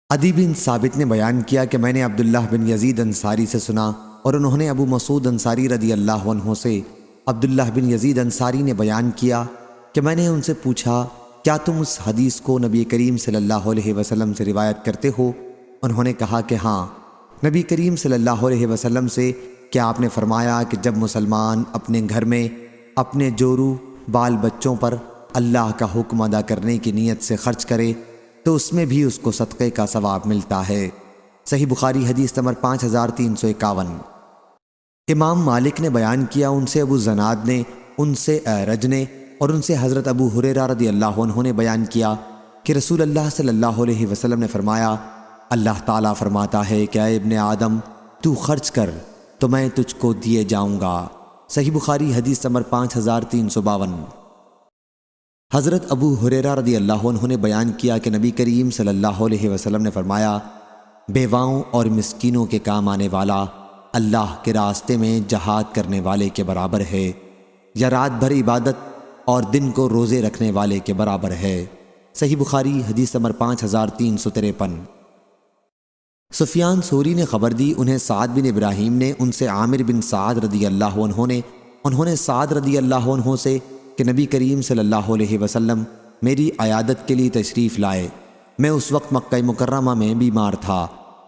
عدی بن ثابت نے بیان کیا کہ میں نے عبداللہ بن یزید انصاری سے سنا اور انہوں نے ابو مسعود انصاری رضی اللہ عنہ سے عبداللہ بن یزید انصاری نے بیان کیا کہ میں نے ان سے پوچھا کیا تم اس حدیث کو نبی کریم صلی اللہ علیہ وسلم سے روایت کرتے ہو؟ انہوں نے کہا کہ ہاں، نبی کریم صلی اللہ علیہ وسلم سے کہ آپ نے فرمایا کہ جب مسلمان اپنے گھر میں اپنے جورو بال بچوں پر اللہ کا حکم ادا کرنے کی نیت سے خرچ کرے تو اس میں بھی اس کو صدقے کا ثواب ملتا ہے۔ صحیح بخاری حدیث نمبر 5351۔ امام مالک نے بیان کیا، ان سے ابو زناد نے، ان سے اعرج نے اور ان سے حضرت ابو ہریرہ رضی اللہ عنہ نے بیان کیا کہ رسول اللہ صلی اللہ علیہ وسلم نے فرمایا، اللہ تعالیٰ فرماتا ہے کہ اے ابن آدم تو خرچ کر تو میں تجھ کو دیے جاؤں گا۔ صحیح بخاری حدیث نمبر 5352۔ حضرت ابو ہریرہ رضی اللہ عنہ نے بیان کیا کہ نبی کریم صلی اللہ علیہ وسلم نے فرمایا، بیواؤں اور مسکینوں کے کام آنے والا اللہ کے راستے میں جہاد کرنے والے کے برابر ہے، یا رات بھر عبادت اور دن کو روزے رکھنے والے کے برابر ہے۔ صحیح بخاری حدیث نمبر 5353۔ سفیان ثوری نے خبر دی، انہیں سعد بن ابراہیم نے، ان سے عامر بن سعد رضی اللہ عنہ نے، انہوں نے سعد رضی اللہ عنہ سے کہ نبی کریم صلی اللہ علیہ وسلم میری عیادت کے لیے تشریف لائے۔ میں اس وقت مکہ مکرمہ میں بیمار تھا۔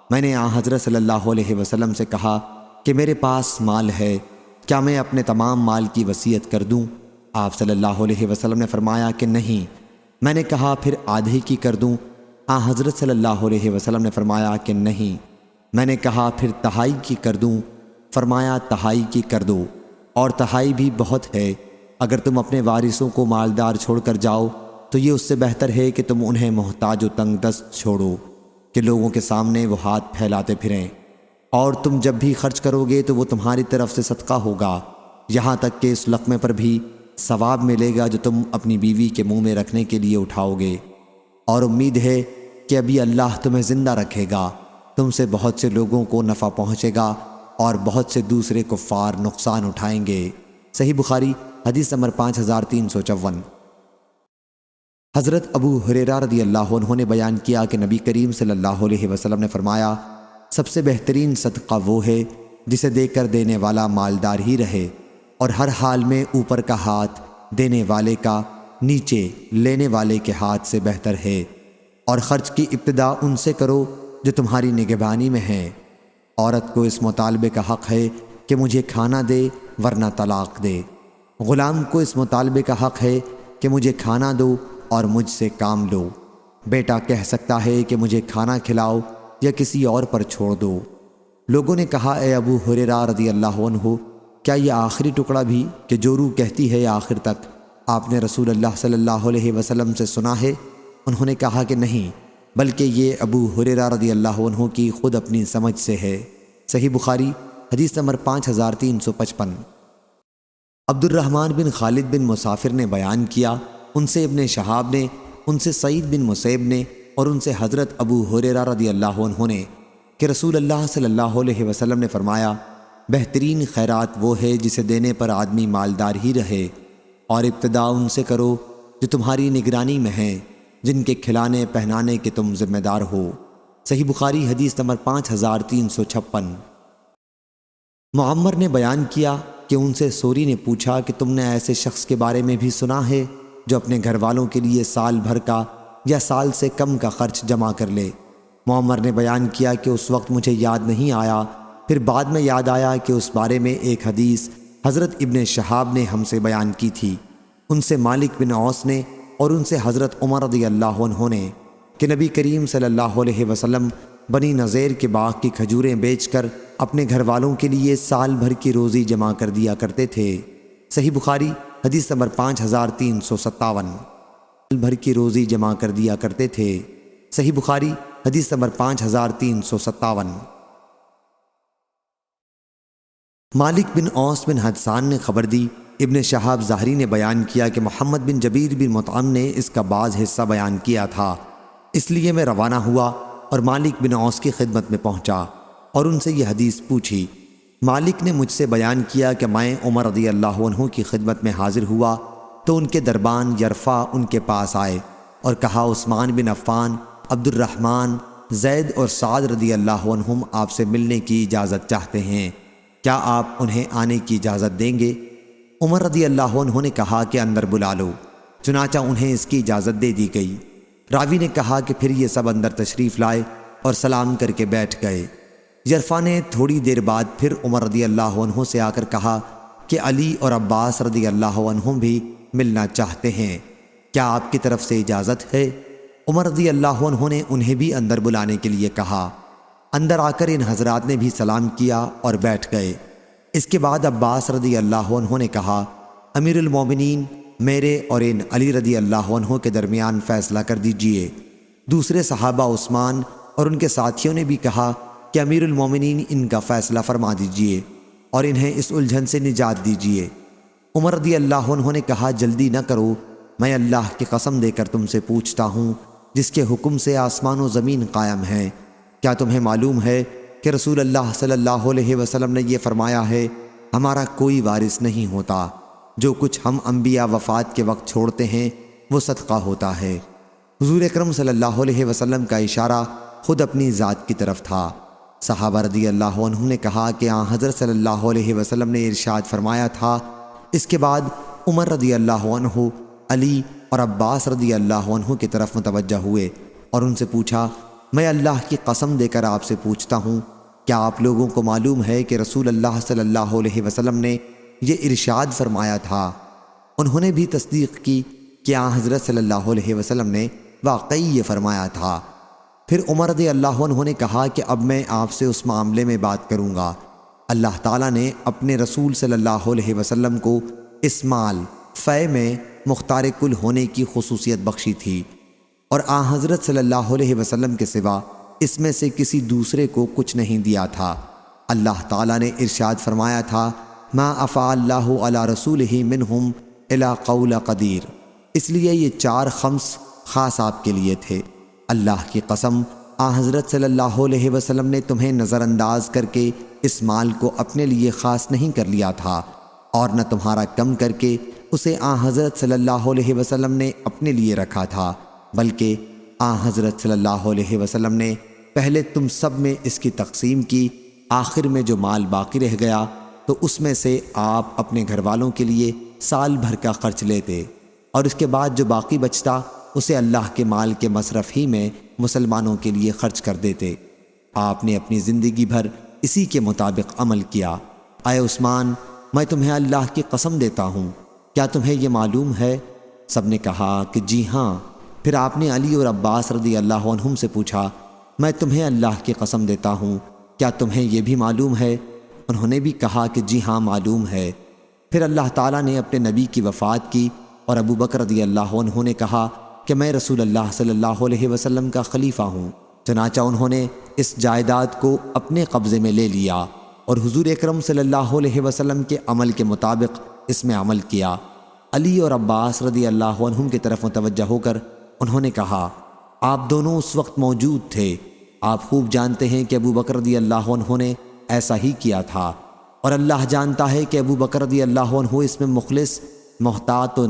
میں نے حضرت صلی اللہ علیہ وسلم سے کہا کہ میرے پاس مال ہے، کیا میں اپنے تمام مال کی وصیت کر دوں؟ آپ صلی اللہ علیہ وسلم نے فرمایا کہ نہیں۔ میں نے کہا پھر آدھی کی کر دوں؟ حضرت صلی اللہ علیہ وسلم نے فرمایا کہ نہیں۔ میں نے کہا پھر تہائی کی کر دوں؟ فرمایا تہائی کی کر دو، اور تہائی بھی بہت ہے۔ اگر تم اپنے وارثوں کو مالدار چھوڑ کر جاؤ تو یہ اس سے بہتر ہے کہ تم انہیں محتاج و تنگ دست چھوڑو کہ لوگوں کے سامنے وہ ہاتھ پھیلاتے پھریں، اور تم جب بھی خرچ کرو گے تو وہ تمہاری طرف سے صدقہ ہوگا، یہاں تک کہ اس لقمے پر بھی ثواب ملے گا جو تم اپنی بیوی کے منہ میں رکھنے کے لیے اٹھاؤ گے، اور امید ہے کہ ابھی اللہ تمہیں زندہ رکھے گا، تم سے بہت سے لوگوں کو نفع پہنچے گا اور بہت سے دوسرے کفار نقصان اٹھائیں گے۔ صحیح بخاری حدیث نمبر 5354۔ حضرت ابو ہریرہ رضی اللہ عنہ نے بیان کیا کہ نبی کریم صلی اللہ علیہ وسلم نے فرمایا، سب سے بہترین صدقہ وہ ہے جسے دے کر دینے والا مالدار ہی رہے، اور ہر حال میں اوپر کا ہاتھ دینے والے کا نیچے لینے والے کے ہاتھ سے بہتر ہے، اور خرچ کی ابتدا ان سے کرو جو تمہاری نگہبانی میں ہیں۔ عورت کو اس مطالبے کا حق ہے کہ مجھے کھانا دے ورنہ طلاق دے، غلام کو اس مطالبے کا حق ہے کہ مجھے کھانا دو اور مجھ سے کام لو، بیٹا کہہ سکتا ہے کہ مجھے کھانا کھلاؤ یا کسی اور پر چھوڑ دو۔ لوگوں نے کہا اے ابو ہریرہ رضی اللہ عنہ، کیا یہ آخری ٹکڑا بھی کہ جو روح کہتی ہے آخر تک آپ نے رسول اللہ صلی اللہ علیہ وسلم سے سنا ہے؟ انہوں نے کہا کہ نہیں، بلکہ یہ ابو ہریرہ رضی اللہ عنہ کی خود اپنی سمجھ سے ہے۔ صحیح بخاری حدیث نمبر 5355۔ عبد الرحمن بن خالد بن مسافر نے بیان کیا، ان سے ابن شہاب نے، ان سے سعید بن مسیب نے اور ان سے حضرت ابو ہریرہ رضی اللہ عنہ نے کہ رسول اللہ صلی اللہ علیہ وسلم نے فرمایا، بہترین خیرات وہ ہے جسے دینے پر آدمی مالدار ہی رہے، اور ابتدا ان سے کرو جو تمہاری نگرانی میں ہیں، جن کے کھلانے پہنانے کے تم ذمہ دار ہو۔ صحیح بخاری حدیث نمبر 5356۔ معمر نے بیان کیا کہ ان سے سوری نے پوچھا کہ تم نے ایسے شخص کے بارے میں بھی سنا ہے جو اپنے گھر والوں کے لیے سال بھر کا یا سال سے کم کا خرچ جمع کر لے؟ معمر نے بیان کیا کہ اس وقت مجھے یاد نہیں آیا، پھر بعد میں یاد آیا کہ اس بارے میں ایک حدیث حضرت ابن شہاب نے ہم سے بیان کی تھی، ان سے مالک بن اوس نے اور ان سے حضرت عمر رضی اللہ عنہ نے کہ نبی کریم صلی اللہ علیہ وسلم بنی نذیر کے باغ کی کھجوریں بیچ کر اپنے گھر والوں کے لیے سال بھر کی روزی جمع کر دیا کرتے تھے۔ صحیح بخاری حدیث نمبر 5357۔ سال بھر کی روزی جمع کر دیا کرتے تھے۔ صحیح بخاری حدیث نمبر 5357۔ مالک بن اوس بن حدثان نے خبر دی، ابن شہاب ظاہری نے بیان کیا کہ محمد بن جبیر بن مطعم نے اس کا بعض حصہ بیان کیا تھا، اس لیے میں روانہ ہوا اور مالک بن اوس کی خدمت میں پہنچا اور ان سے یہ حدیث پوچھی۔ مالک نے مجھ سے بیان کیا کہ میں عمر رضی اللہ عنہ کی خدمت میں حاضر ہوا تو ان کے دربان یرفع ان کے پاس آئے اور کہا، عثمان بن عفان، عبد الرحمن زید اور سعد رضی اللہ عنہم آپ سے ملنے کی اجازت چاہتے ہیں، کیا آپ انہیں آنے کی اجازت دیں گے؟ عمر رضی اللہ عنہ نے کہا کہ اندر بلا لو۔ چنانچہ انہیں اس کی اجازت دے دی گئی۔ راوی نے کہا کہ پھر یہ سب اندر تشریف لائے اور سلام کر کے بیٹھ گئے۔ جرفا نے تھوڑی دیر بعد پھر عمر رضی اللہ عنہ سے آ کر کہا کہ علی اور عباس رضی اللہ عنہم بھی ملنا چاہتے ہیں، کیا آپ کی طرف سے اجازت ہے؟ عمر رضی اللہ عنہ نے انہیں بھی اندر بلانے کے لیے کہا۔ اندر آ کر ان حضرات نے بھی سلام کیا اور بیٹھ گئے۔ اس کے بعد عباس رضی اللہ عنہ نے کہا، امیر المومنین، میرے اور ان علی رضی اللہ عنہ کے درمیان فیصلہ کر دیجئے۔ دوسرے صحابہ عثمان اور ان کے ساتھیوں نے بھی کہا کہ امیر المومنین ان کا فیصلہ فرما دیجئے اور انہیں اس الجھن سے نجات دیجئے۔ عمر رضی اللہ عنہ نے کہا، جلدی نہ کرو، میں اللہ کی قسم دے کر تم سے پوچھتا ہوں جس کے حکم سے آسمان و زمین قائم ہیں، کیا تمہیں معلوم ہے کہ رسول اللہ صلی اللہ علیہ وسلم نے یہ فرمایا ہے، ہمارا کوئی وارث نہیں ہوتا، جو کچھ ہم انبیاء وفات کے وقت چھوڑتے ہیں وہ صدقہ ہوتا ہے۔ حضور اکرم صلی اللہ علیہ وسلم کا اشارہ خود اپنی ذات کی طرف تھا۔ صحابہ رضی اللہ عنہ نے کہا کہ حضرت صلی اللہ علیہ وسلم نے ارشاد فرمایا تھا۔ اس کے بعد عمر رضی اللہ عنہ علی اور عباس رضی اللہ عنہ کی طرف متوجہ ہوئے اور ان سے پوچھا، میں اللہ کی قسم دے کر آپ سے پوچھتا ہوں، کیا آپ لوگوں کو معلوم ہے کہ رسول اللہ صلی اللہ علیہ وسلم نے یہ ارشاد فرمایا تھا؟ انہوں نے بھی تصدیق کی کہ حضرت صلی اللہ علیہ وسلم نے واقعی یہ فرمایا تھا۔ پھر عمر رضی اللہ عنہ نے کہا کہ اب میں آپ سے اس معاملے میں بات کروں گا۔ اللہ تعالیٰ نے اپنے رسول صلی اللہ علیہ وسلم کو اس مال فے میں مختار کل ہونے کی خصوصیت بخشی تھی، اور حضرت صلی اللہ علیہ وسلم کے سوا اس میں سے کسی دوسرے کو کچھ نہیں دیا تھا۔ اللہ تعالیٰ نے ارشاد فرمایا تھا، ما افاء اللہ علی رسولہ منہم الی قول قدیر، اس لیے یہ 4 خمس خاص آپ کے لیے تھے۔ اللہ کی قسم، حضرت صلی اللہ علیہ وسلم نے تمہیں نظر انداز کر کے اس مال کو اپنے لیے خاص نہیں کر لیا تھا، اور نہ تمہارا کم کر کے اسے حضرت صلی اللہ علیہ وسلم نے اپنے لیے رکھا تھا، بلکہ حضرت صلی اللہ علیہ وسلم نے پہلے تم سب میں اس کی تقسیم کی، آخر میں جو مال باقی رہ گیا تو اس میں سے آپ اپنے گھر والوں کے لیے سال بھر کا خرچ لیتے، اور اس کے بعد جو باقی بچتا اسے اللہ کے مال کے مصرف ہی میں مسلمانوں کے لیے خرچ کر دیتے۔ آپ نے اپنی زندگی بھر اسی کے مطابق عمل کیا۔ اے عثمان، میں تمہیں اللہ کی قسم دیتا ہوں، کیا تمہیں یہ معلوم ہے؟ سب نے کہا کہ جی ہاں۔ پھر آپ نے علی اور عباس رضی اللہ عنہم سے پوچھا، میں تمہیں اللہ کی قسم دیتا ہوں، کیا تمہیں یہ بھی معلوم ہے؟ انہوں نے بھی کہا کہ جی ہاں معلوم ہے۔ پھر اللہ تعالیٰ نے اپنے نبی کی وفات کی اور ابو بکر رضی اللہ عنہ نے کہا کہ میں رسول اللہ صلی اللہ علیہ وسلم کا خلیفہ ہوں۔ چنانچہ انہوں نے اس جائیداد کو اپنے قبضے میں لے لیا اور حضور اکرم صلی اللہ علیہ وسلم کے عمل کے مطابق اس میں عمل کیا۔ علی اور عباس رضی اللہ عنہم کی طرف متوجہ ہو کر انہوں نے کہا، آپ دونوں اس وقت موجود تھے، آپ خوب جانتے ہیں کہ ابو بکر رضی اللہ عنہ نے ایسا ہی کیا تھا، اور اللہ جانتا ہے کہ ابو بکر رضی اللہ عنہ اس میں مخلص، محتاط و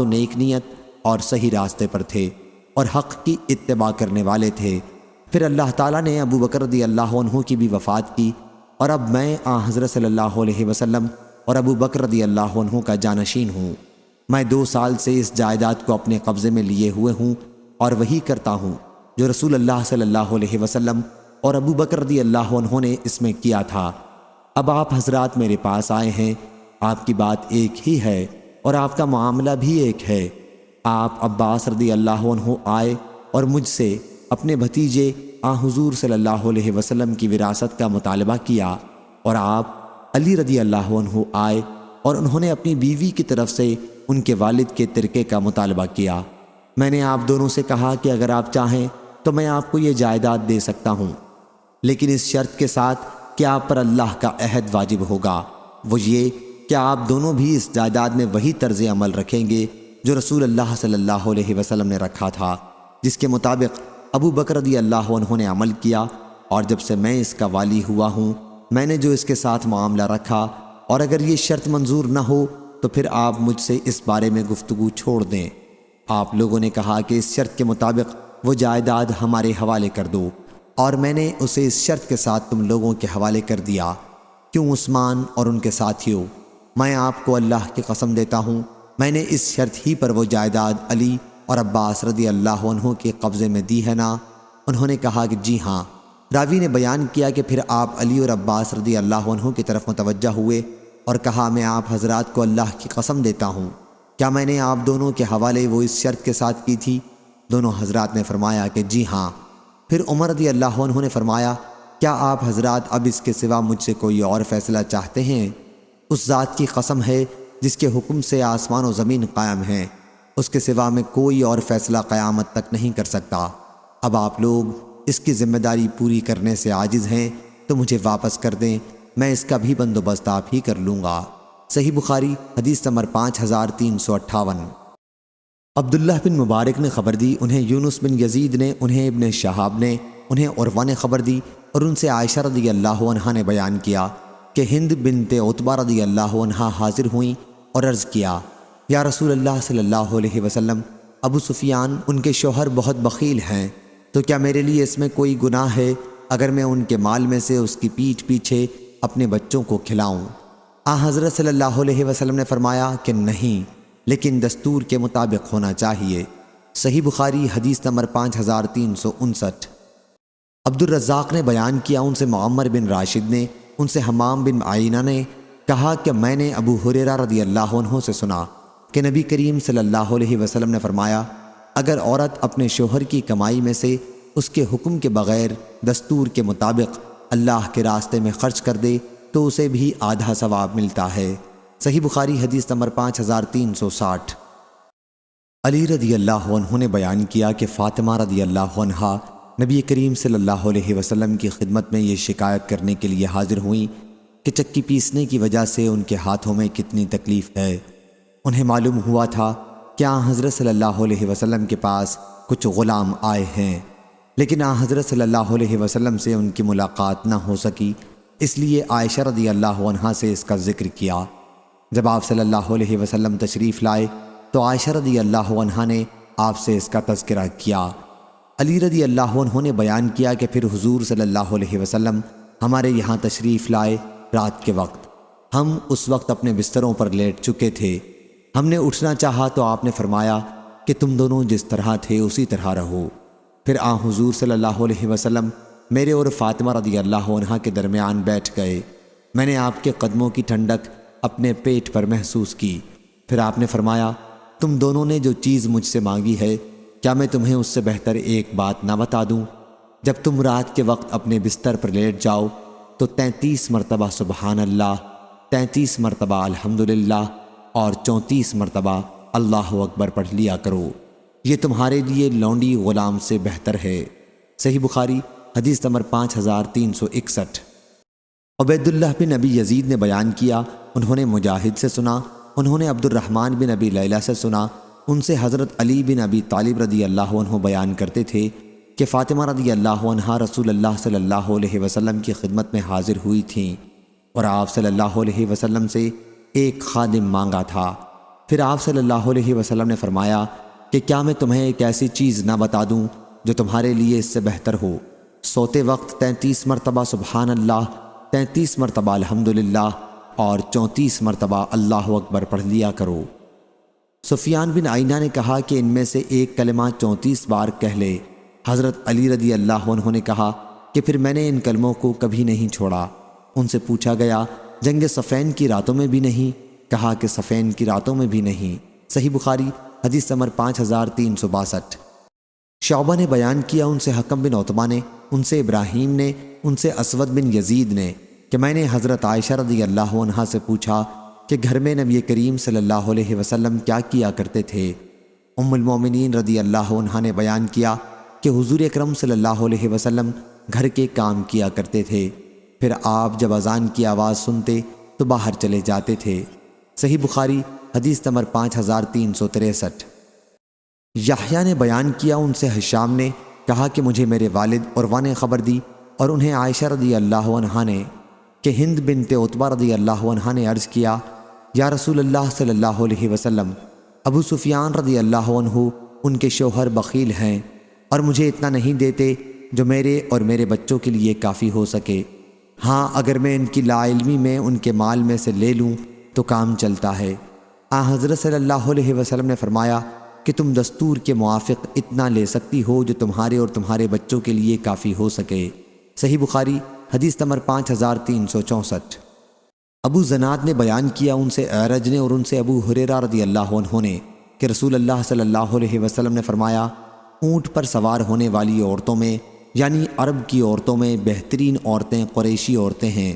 نیک نیت اور صحیح راستے پر تھے اور حق کی اتباع کرنے والے تھے۔ پھر اللہ تعالیٰ نے ابو بکر رضی اللہ عنہ کی بھی وفات کی، اور اب میں حضرت صلی اللہ علیہ وسلم اور ابو بکر رضی اللہ عنہ کا جانشین ہوں۔ میں 2 سال سے اس جائیداد کو اپنے قبضے میں لیے ہوئے ہوں اور وہی کرتا ہوں جو رسول اللہ صلی اللہ علیہ وسلم اور ابو بکر رضی اللہ عنہ نے اس میں کیا تھا۔ اب آپ حضرات میرے پاس آئے ہیں، آپ کی بات ایک ہی ہے اور آپ کا معاملہ بھی ایک ہے۔ آپ عباس رضی اللہ عنہ آئے اور مجھ سے اپنے بھتیجے حضور صلی اللہ علیہ وسلم کی وراثت کا مطالبہ کیا، اور آپ علی رضی اللہ عنہ آئے اور انہوں نے اپنی بیوی کی طرف سے ان کے والد کے ترکے کا مطالبہ کیا۔ میں نے آپ دونوں سے کہا کہ اگر آپ چاہیں تو میں آپ کو یہ جائیداد دے سکتا ہوں، لیکن اس شرط کے ساتھ کہ آپ پر اللہ کا عہد واجب ہوگا، وہ یہ کہ آپ دونوں بھی اس جائیداد میں وہی طرز عمل رکھیں گے جو رسول اللہ صلی اللہ علیہ وسلم نے رکھا تھا، جس کے مطابق ابو بکر رضی اللہ عنہ نے عمل کیا، اور جب سے میں اس کا والی ہوا ہوں میں نے جو اس کے ساتھ معاملہ رکھا، اور اگر یہ شرط منظور نہ ہو تو پھر آپ مجھ سے اس بارے میں گفتگو چھوڑ دیں۔ آپ لوگوں نے کہا کہ اس شرط کے مطابق وہ جائیداد ہمارے حوالے کر دو، اور میں نے اسے اس شرط کے ساتھ تم لوگوں کے حوالے کر دیا۔ کیوں عثمان اور ان کے ساتھیوں، میں آپ کو اللہ کی قسم دیتا ہوں، میں نے اس شرط ہی پر وہ جائیداد علی اور عباس رضی اللہ عنہ کے قبضے میں دی ہے نا؟ انہوں نے کہا کہ جی ہاں۔ راوی نے بیان کیا کہ پھر آپ علی اور عباس رضی اللہ عنہ کی طرف متوجہ ہوئے اور کہا، میں آپ حضرات کو اللہ کی قسم دیتا ہوں، کیا میں نے آپ دونوں کے حوالے وہ اس شرط کے ساتھ کی تھی؟ دونوں حضرات نے فرمایا کہ جی ہاں۔ پھر عمر رضی اللہ عنہ نے فرمایا، کیا آپ حضرات اب اس کے سوا مجھ سے کوئی اور فیصلہ چاہتے ہیں؟ اس ذات کی قسم ہے جس کے حکم سے آسمان و زمین قائم ہیں، اس کے سوا میں کوئی اور فیصلہ قیامت تک نہیں کر سکتا۔ اب آپ لوگ اس کی ذمہ داری پوری کرنے سے عاجز ہیں تو مجھے واپس کر دیں، میں اس کا بھی بندوبست آپ ہی کر لوں گا۔ صحیح بخاری حدیث نمبر 5358۔ عبداللہ بن مبارک نے خبر دی، انہیں یونس بن یزید نے، انہیں ابن شہاب نے، انہیں عروہ نے خبر دی، اور ان سے عائشہ رضی اللہ عنہا نے بیان کیا کہ ہند بنت عتبہ رضی اللہ عنہا حاضر ہوئیں اور عرض کیا، یا رسول اللہ صلی اللہ علیہ وسلم، ابو سفیان ان کے شوہر بہت بخیل ہیں، تو کیا میرے لیے اس میں کوئی گناہ ہے اگر میں ان کے مال میں سے اس کی پیٹھ پیچھے اپنے بچوں کو کھلاؤں؟ حضرت صلی اللہ علیہ وسلم نے فرمایا کہ نہیں، لیکن دستور کے مطابق ہونا چاہیے۔ صحیح بخاری حدیث نمبر 5359۔ عبد الرزاق نے بیان کیا، ان سے معمر بن راشد نے، ان سے حمام بن عینہ نے کہا کہ میں نے ابو ہریرہ رضی اللہ عنہ سے سنا کہ نبی کریم صلی اللہ علیہ وسلم نے فرمایا، اگر عورت اپنے شوہر کی کمائی میں سے اس کے حکم کے بغیر دستور کے مطابق اللہ کے راستے میں خرچ کر دے تو اسے بھی آدھا ثواب ملتا ہے۔ صحیح بخاری حدیث نمبر 5360۔ علی رضی اللہ عنہ نے بیان کیا کہ فاطمہ رضی اللہ عنہا نبی کریم صلی اللہ علیہ وسلم کی خدمت میں یہ شکایت کرنے کے لیے حاضر ہوئیں کہ چکی پیسنے کی وجہ سے ان کے ہاتھوں میں کتنی تکلیف ہے۔ انہیں معلوم ہوا تھا کہ حضرت صلی اللہ علیہ وسلم کے پاس کچھ غلام آئے ہیں، لیکن حضرت صلی اللہ علیہ وسلم سے ان کی ملاقات نہ ہو سکی، اس لیے عائشہ رضی اللہ عنہا سے اس کا ذکر کیا۔ جب آپ صلی اللہ علیہ وسلم تشریف لائے تو عائشہ رضی اللہ عنہا نے آپ سے اس کا تذکرہ کیا۔ علی رضی اللہ عنہ نے بیان کیا کہ پھر حضور صلی اللہ علیہ وسلم ہمارے یہاں تشریف لائے رات کے وقت، ہم اس وقت اپنے بستروں پر لیٹ چکے تھے، ہم نے اٹھنا چاہا تو آپ نے فرمایا کہ تم دونوں جس طرح تھے اسی طرح رہو۔ پھر حضور صلی اللہ علیہ وسلم میرے اور فاطمہ رضی اللہ عنہا کے درمیان بیٹھ گئے، میں نے آپ کے قدموں کی ٹھنڈک اپنے پیٹ پر محسوس کی۔ پھر آپ نے فرمایا، تم دونوں نے جو چیز مجھ سے مانگی ہے، کیا میں تمہیں اس سے بہتر ایک بات نہ بتا دوں؟ جب تم رات کے وقت اپنے بستر پر لیٹ جاؤ تو 33 مرتبہ سبحان اللہ، 33 مرتبہ الحمدللہ اور 34 مرتبہ اللہ اکبر پڑھ لیا کرو، یہ تمہارے لیے لونڈی غلام سے بہتر ہے۔ صحیح بخاری حدیث نمبر 5361۔ عبید اللہ بن ابی یزید نے بیان کیا، انہوں نے مجاہد سے سنا، انہوں نے عبد الرحمن بن ابی لیلہ سے سنا، ان سے حضرت علی بن ابی طالب رضی اللہ عنہ بیان کرتے تھے کہ فاطمہ رضی اللہ عنہا رسول اللہ صلی اللہ علیہ وسلم کی خدمت میں حاضر ہوئی تھیں اور آپ صلی اللہ علیہ وسلم سے ایک خادم مانگا تھا۔ پھر آپ صلی اللہ علیہ وسلم نے فرمایا کہ کیا میں تمہیں ایک ایسی چیز نہ بتا دوں جو تمہارے لیے اس سے بہتر ہو؟ سوتے وقت 33 مرتبہ سبحان اللہ، 33 مرتبہ الحمدللہ اور 34 مرتبہ اللہ اکبر پڑھ لیا کرو۔ سفیان بن عینہ نے کہا کہ ان میں سے ایک کلمہ 34 بار کہہ لے۔ حضرت علی رضی اللہ عنہ نے کہا کہ پھر میں نے ان کلموں کو کبھی نہیں چھوڑا۔ ان سے پوچھا گیا، جنگ صفین کی راتوں میں بھی نہیں؟ کہا کہ صفین کی راتوں میں بھی نہیں۔ صحیح بخاری حدیث نمبر 5362۔ شعبہ نے بیان کیا، ان سے حکم بن عتبہ نے، ان سے ابراہیم نے، ان سے اسود بن یزید نے کہ میں نے حضرت عائشہ رضی اللہ عنہا سے پوچھا کہ گھر میں نبی کریم صلی اللہ علیہ وسلم کیا کیا کرتے تھے؟ ام المومنین رضی اللہ عنہا نے بیان کیا کہ حضور اکرم صلی اللہ علیہ وسلم گھر کے کام کیا کرتے تھے، پھر آپ جب اذان کی آواز سنتے تو باہر چلے جاتے تھے۔ صحیح بخاری حدیث نمبر 5363۔ یحییٰ نے بیان کیا، ان سے ہشام نے کہا کہ مجھے میرے والد عروہ نے خبر دی اور انہیں عائشہ رضی اللہ عنہا نے کہ ہند بنت عتبہ رضی اللہ عنہا نے عرض کیا، یا رسول اللہ صلی اللہ علیہ وسلم، ابو سفیان رضی اللہ عنہ ان کے شوہر بخیل ہیں اور مجھے اتنا نہیں دیتے جو میرے اور میرے بچوں کے لیے کافی ہو سکے۔ ہاں اگر میں ان کی لا علمی میں ان کے مال میں سے لے لوں تو کام چلتا ہے۔ حضرت صلی اللہ علیہ وسلم نے فرمایا کہ تم دستور کے موافق اتنا لے سکتی ہو جو تمہارے اور تمہارے بچوں کے لیے کافی ہو سکے۔ صحیح بخاری حدیث نمبر 5364۔ ابو زناد نے بیان کیا ان سے اعرج نے اور ان سے ابو ہریرہ رضی اللہ عنہ نے کہ رسول اللہ صلی اللہ علیہ وسلم نے فرمایا اونٹ پر سوار ہونے والی عورتوں میں یعنی عرب کی عورتوں میں بہترین عورتیں قریشی عورتیں ہیں۔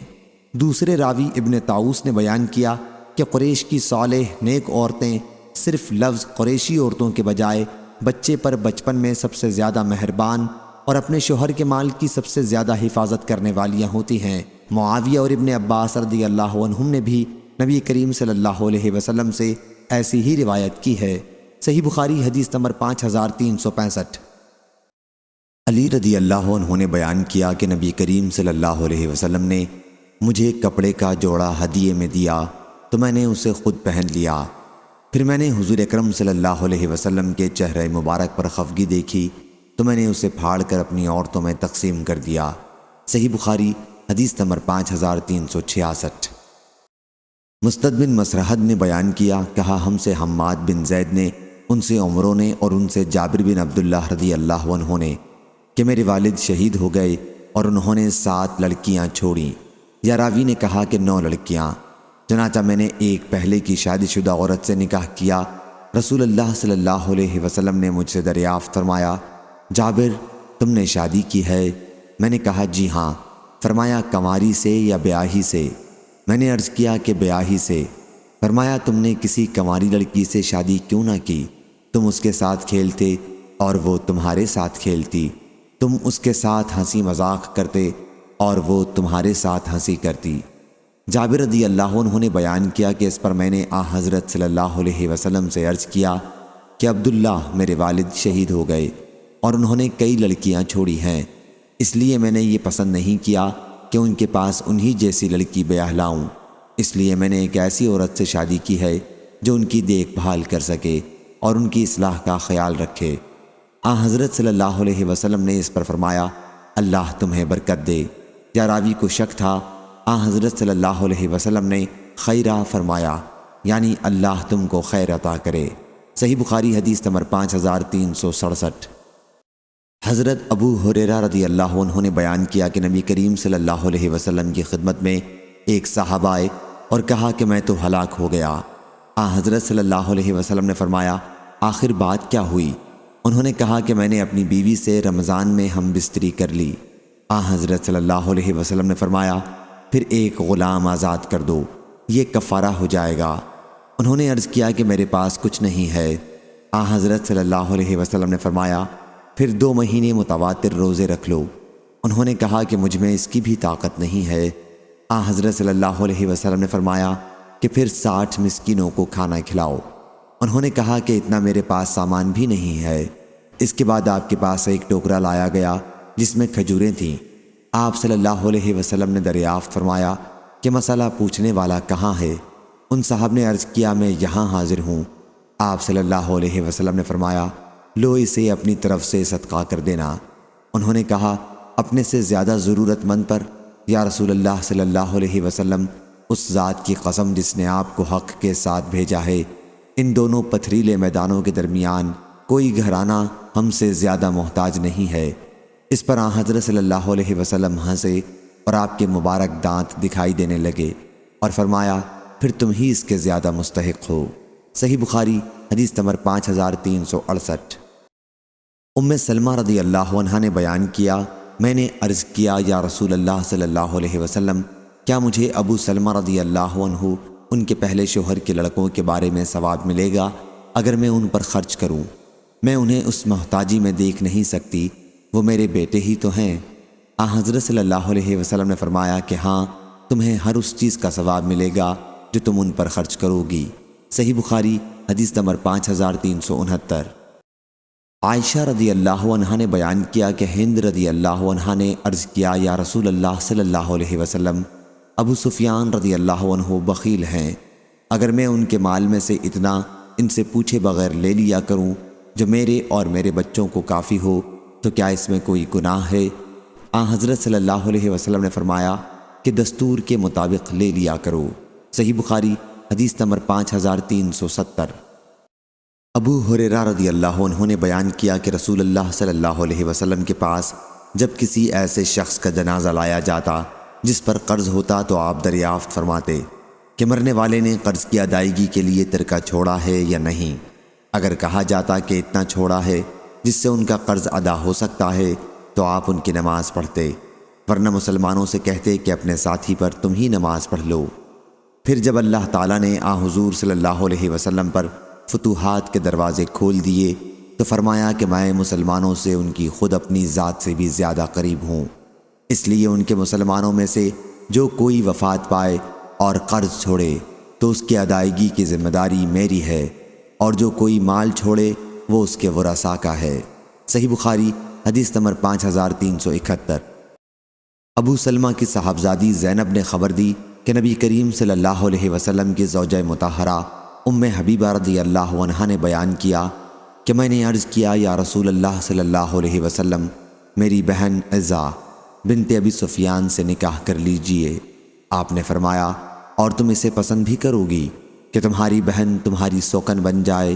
دوسرے راوی ابن طاؤس نے بیان کیا کہ قریش کی صالح نیک عورتیں صرف لفظ قریشی عورتوں کے بجائے بچے پر بچپن میں سب سے زیادہ مہربان اور اپنے شوہر کے مال کی سب سے زیادہ حفاظت کرنے والیاں ہوتی ہیں۔ معاویہ اور ابن عباس رضی اللہ عنہم نے بھی نبی کریم صلی اللہ علیہ وسلم سے ایسی ہی روایت کی ہے۔ صحیح بخاری حدیث نمبر 5365۔ علی رضی اللہ عنہ نے بیان کیا کہ نبی کریم صلی اللہ علیہ وسلم نے مجھے کپڑے کا جوڑا ہدیے میں دیا تو میں نے اسے خود پہن لیا۔ پھر میں نے حضور اکرم صلی اللہ علیہ وسلم کے چہرہ مبارک پر خفگی دیکھی تو میں نے اسے پھاڑ کر اپنی عورتوں میں تقسیم کر دیا۔ صحیح بخاری حدیث نمبر 5366۔ مسدد بن مسرحد نے بیان کیا، کہا ہم سے حماد بن زید نے، ان سے عمروں نے اور ان سے جابر بن عبداللہ رضی اللہ عنہ نے کہ میرے والد شہید ہو گئے اور انہوں نے 7 لڑکیاں چھوڑیں، یا راوی نے کہا کہ 9 لڑکیاں۔ چنانچہ میں نے ایک پہلے کی شادی شدہ عورت سے نکاح کیا۔ رسول اللہ صلی اللہ علیہ وسلم نے مجھ سے دریافت فرمایا، جابر تم نے شادی کی ہے؟ میں نے کہا جی ہاں۔ فرمایا کنواری سے یا بیاہی سے؟ میں نے عرض کیا کہ بیاہی سے۔ فرمایا تم نے کسی کنواری لڑکی سے شادی کیوں نہ کی؟ تم اس کے ساتھ کھیلتے اور وہ تمہارے ساتھ کھیلتی، تم اس کے ساتھ ہنسی مذاق کرتے اور وہ تمہارے ساتھ ہنسی کرتی۔ جابر رضی اللہ عنہ نے بیان کیا کہ اس پر میں نے حضرت صلی اللہ علیہ وسلم سے عرض کیا کہ عبداللہ میرے والد شہید ہو گئے اور انہوں نے کئی لڑکیاں چھوڑی ہیں، اس لیے میں نے یہ پسند نہیں کیا کہ ان کے پاس انہی جیسی لڑکی بیاہ لاؤں، اس لیے میں نے ایک ایسی عورت سے شادی کی ہے جو ان کی دیکھ بھال کر سکے اور ان کی اصلاح کا خیال رکھے۔ حضرت صلی اللہ علیہ وسلم نے اس پر فرمایا اللہ تمہیں برکت دے، یا راوی کو شک تھا، حضرت صلی اللہ علیہ وسلم نے خیرہ فرمایا یعنی اللہ تم کو خیر عطا کرے۔ صحیح بخاری حدیث نمبر 5367۔ حضرت ابو ہریرہ رضی اللہ عنہ نے بیان کیا کہ نبی کریم صلی اللہ علیہ وسلم کی خدمت میں ایک صاحب آئے اور کہا کہ میں تو ہلاک ہو گیا۔ حضرت صلی اللہ علیہ وسلم نے فرمایا آخر بات کیا ہوئی؟ انہوں نے کہا کہ میں نے اپنی بیوی سے رمضان میں ہم بستری کر لی۔ حضرت صلی اللہ علیہ وسلم نے فرمایا پھر ایک غلام آزاد کر دو، یہ کفارہ ہو جائے گا۔ انہوں نے عرض کیا کہ میرے پاس کچھ نہیں ہے۔ حضرت صلی اللہ علیہ وسلم نے فرمایا پھر 2 مہینے متواتر روزے رکھ لو۔ انہوں نے کہا کہ مجھ میں اس کی بھی طاقت نہیں ہے۔ حضرت صلی اللہ علیہ وسلم نے فرمایا کہ پھر 60 مسکینوں کو کھانا کھلاؤ۔ انہوں نے کہا کہ اتنا میرے پاس سامان بھی نہیں ہے۔ اس کے بعد آپ کے پاس ایک ٹوکرا لایا گیا جس میں کھجوریں تھیں۔ آپ صلی اللہ علیہ وسلم نے دریافت فرمایا کہ مسئلہ پوچھنے والا کہاں ہے؟ ان صاحب نے عرض کیا میں یہاں حاضر ہوں۔ آپ صلی اللہ علیہ وسلم نے فرمایا لو اسے اپنی طرف سے صدقہ کر دینا۔ انہوں نے کہا اپنے سے زیادہ ضرورت مند پر؟ یا رسول اللہ صلی اللہ علیہ وسلم اس ذات کی قسم جس نے آپ کو حق کے ساتھ بھیجا ہے، ان دونوں پتھریلے میدانوں کے درمیان کوئی گھرانہ ہم سے زیادہ محتاج نہیں ہے۔ اس پر حضرت صلی اللہ علیہ وسلم ہنسے اور آپ کے مبارک دانت دکھائی دینے لگے اور فرمایا پھر تم ہی اس کے زیادہ مستحق ہو۔ صحیح بخاری حدیث نمبر 5368۔ ام سلمہ رضی اللہ عنہا نے بیان کیا میں نے عرض کیا یا رسول اللہ صلی اللہ علیہ وسلم کیا مجھے ابو سلمہ رضی اللہ عنہ ان کے پہلے شوہر کے لڑکوں کے بارے میں ثواب ملے گا اگر میں ان پر خرچ کروں؟ میں انہیں اس محتاجی میں دیکھ نہیں سکتی، وہ میرے بیٹے ہی تو ہیں۔ حضرت صلی اللہ علیہ وسلم نے فرمایا کہ ہاں تمہیں ہر اس چیز کا ثواب ملے گا جو تم ان پر خرچ کرو گی۔ صحیح بخاری حدیث نمبر 5369۔ عائشہ رضی اللہ عنہا نے بیان کیا کہ ہند رضی اللہ عنہا نے عرض کیا یا رسول اللہ صلی اللہ علیہ وسلم ابو سفیان رضی اللہ عنہ بخیل ہیں، اگر میں ان کے مال میں سے اتنا ان سے پوچھے بغیر لے لیا کروں جو میرے اور میرے بچوں کو کافی ہو تو کیا اس میں کوئی گناہ ہے؟ حضرت صلی اللہ علیہ وسلم نے فرمایا کہ دستور کے مطابق لے لیا کرو۔ صحیح بخاری حدیث نمبر 5370۔ ابو ہریرہ رضی اللہ عنہ نے بیان کیا کہ رسول اللہ صلی اللہ علیہ وسلم کے پاس جب کسی ایسے شخص کا جنازہ لایا جاتا جس پر قرض ہوتا تو آپ دریافت فرماتے کہ مرنے والے نے قرض کی ادائیگی کے لیے ترکہ چھوڑا ہے یا نہیں۔ اگر کہا جاتا کہ اتنا چھوڑا ہے جس سے ان کا قرض ادا ہو سکتا ہے تو آپ ان کی نماز پڑھتے، ورنہ مسلمانوں سے کہتے کہ اپنے ساتھی پر تم ہی نماز پڑھ لو۔ پھر جب اللہ تعالیٰ نے حضور صلی اللہ علیہ وسلم پر فتوحات کے دروازے کھول دیے تو فرمایا کہ میں مسلمانوں سے ان کی خود اپنی ذات سے بھی زیادہ قریب ہوں، اس لیے ان کے مسلمانوں میں سے جو کوئی وفات پائے اور قرض چھوڑے تو اس کی ادائیگی کی ذمہ داری میری ہے، اور جو کوئی مال چھوڑے وہ اس کے ورثاء کا ہے۔ صحیح بخاری حدیث نمبر 5371۔ ابو سلمہ کی صاحبزادی زینب نے خبر دی کہ نبی کریم صلی اللہ علیہ وسلم کی زوجہ مطہرہ ام حبیبہ رضی اللہ عنہا نے بیان کیا کہ میں نے عرض کیا یا رسول اللہ صلی اللہ علیہ وسلم، میری بہن عزہ بنت ابی سفیان سے نکاح کر لیجئے۔ آپ نے فرمایا اور تم اسے پسند بھی کرو گی کہ تمہاری بہن تمہاری سوکن بن جائے؟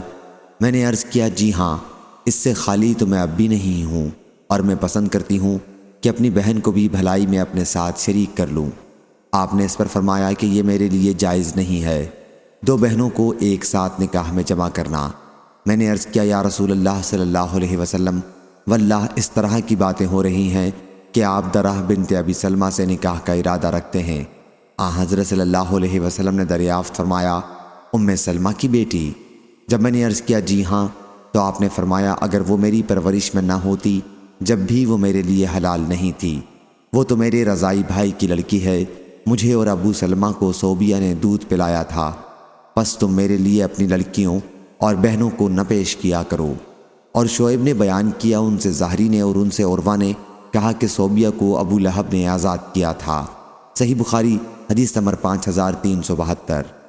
میں نے عرض کیا جی ہاں، اس سے خالی تو میں اب بھی نہیں ہوں، اور میں پسند کرتی ہوں کہ اپنی بہن کو بھی بھلائی میں اپنے ساتھ شریک کر لوں۔ آپ نے اس پر فرمایا کہ یہ میرے لیے جائز نہیں ہے، دو بہنوں کو ایک ساتھ نکاح میں جمع کرنا۔ میں نے عرض کیا یا رسول اللہ صلی اللہ علیہ وسلم، واللہ اس طرح کی باتیں ہو رہی ہیں کہ آپ درہ بنت ابی سلمہ سے نکاح کا ارادہ رکھتے ہیں۔ حضرت صلی اللہ علیہ وسلم نے دریافت فرمایا ام سلمہ کی بیٹی؟ جب میں نے عرض کیا جی ہاں تو آپ نے فرمایا اگر وہ میری پرورش میں نہ ہوتی جب بھی وہ میرے لیے حلال نہیں تھی، وہ تو میرے رضائی بھائی کی لڑکی ہے، مجھے اور ابو سلمہ کو صوبیہ نے دودھ پلایا تھا، پس تم میرے لیے اپنی لڑکیوں اور بہنوں کو نہ پیش کیا کرو۔ اور شعیب نے بیان کیا ان سے زہری نے اور ان سے عروہ نے کہا کہ صوبیہ کو ابو لہب نے آزاد کیا تھا۔ صحیح بخاری حدیث نمبر 5372۔